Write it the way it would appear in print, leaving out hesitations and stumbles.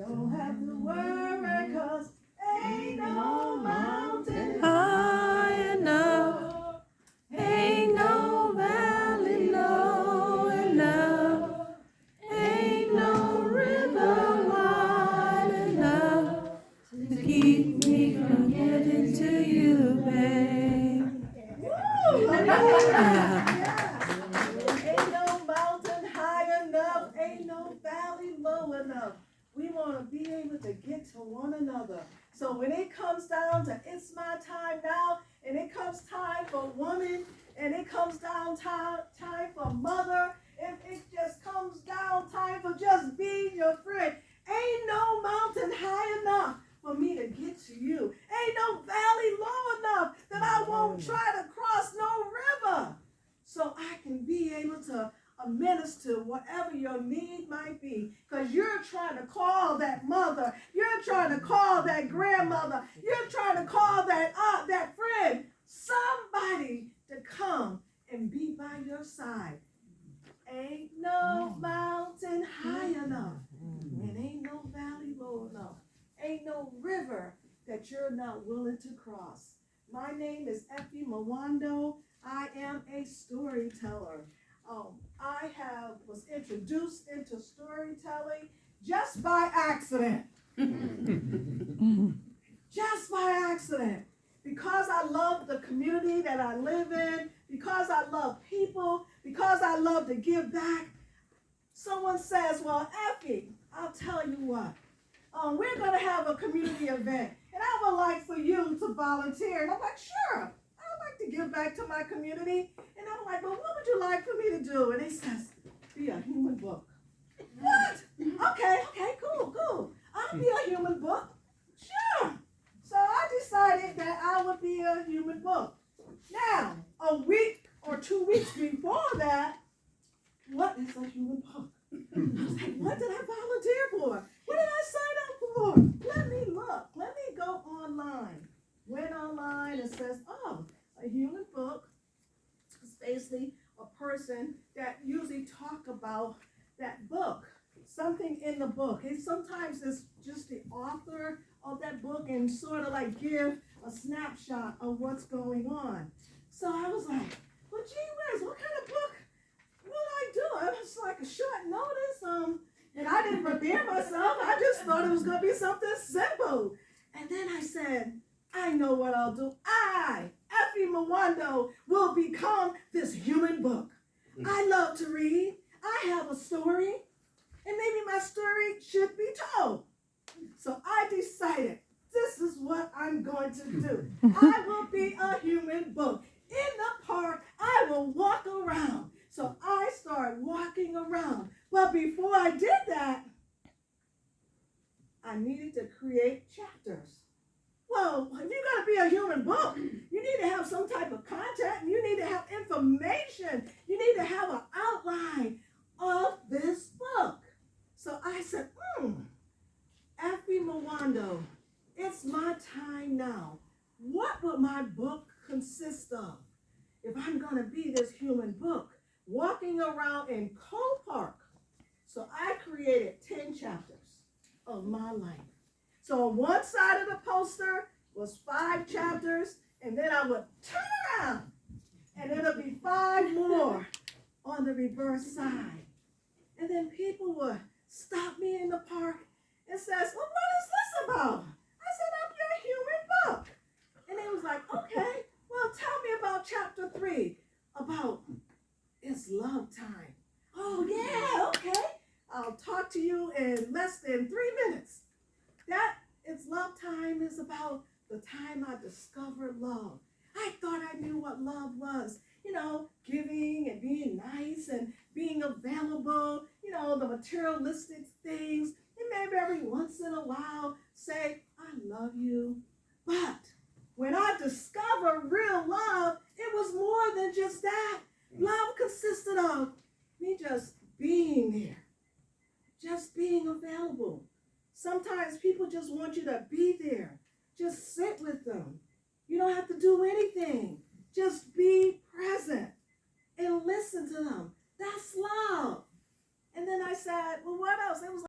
Don't have to worry, 'cause ain't no mountain high enough, ain't no valley low enough, ain't no river wide enough to keep me from getting to you, babe. Yeah. Ain't no mountain high enough, ain't no valley low enough. We want to be able to get to one another. So when it comes down to it's my time now, and it comes time for woman, and it comes down time for mother, and it just comes down time for just being your friend, ain't no mountain high enough for me to get to you. Ain't no valley low enough that I won't try to cross no river. So I can be able to minister whatever your need might be, because you're trying to call that mother, you're trying to call that grandmother, you're trying to call that aunt, that friend, somebody to come and be by your side. Ain't no mountain high enough, and ain't no valley low enough, ain't no river that you're not willing to cross. My name is Effie Mwando. I am a storyteller. I was introduced into storytelling just by accident. Just by accident. Because I love the community that I live in, because I love people, because I love to give back. Someone says, well, Effie, I'll tell you what. We're going to have a community event, and I would like for you to volunteer. And I'm like, sure. I'd like to give back to my community. And I'm like, well, what would you like for me to do? And he says, be a human book. What? Okay, cool. I'll be a human book. Sure. So I decided that I would be a human book. Now, a week or 2 weeks before that, what is a human book? I was like, what did I volunteer for? What did I sign up for? Let me look. Let me go online. Went online and says, oh, a human book is basically a person that usually talk about that book, something in the book. And sometimes it's just the author of that book and sort of like give a snapshot of what's going on. So I was like, well, gee whiz, what kind of book will I do? It was like a short notice, and I didn't prepare myself. I just thought it was going to be something simple. And then I said, I know what I'll do. I, Effie Mwando, will become this human book. I love to read. I have a story, and maybe my story should be told. So I decided this is what I'm going to do. I will be a human book. In the park, I will walk around. So I started walking around. But before I did that, I needed to create chapters. Well, if you're going to be a human book, you need to have some type of content. You need to have information. You need to have an outline of this book. So I said, Effie Mwando, it's my time now. What would my book consist of? If I'm going to be this human book, walking around in Cole Park. So I created 10 chapters of my life. So on one side of the poster was 5 chapters, and then I would turn around, and it'll be 5 more on the reverse side. And then people would stop me in the park and says, well, what is this about? I said, I'm your human book. And they was like, okay, well, tell me about chapter 3, about it's love time. Oh, yeah, okay. I'll talk to you in less than 3 minutes. That It's Love Time is about the time I discovered love. I thought I knew what love was. Giving and being nice and being available, the materialistic things. And maybe every once in a while say, I love you. But when I discovered real love, it was more than just that. Love consisted of me just being there, just being available. Sometimes people just want you to be there. Just sit with them. You don't have to do anything. Just be present and listen to them. That's love. And then I said, well, what else? It was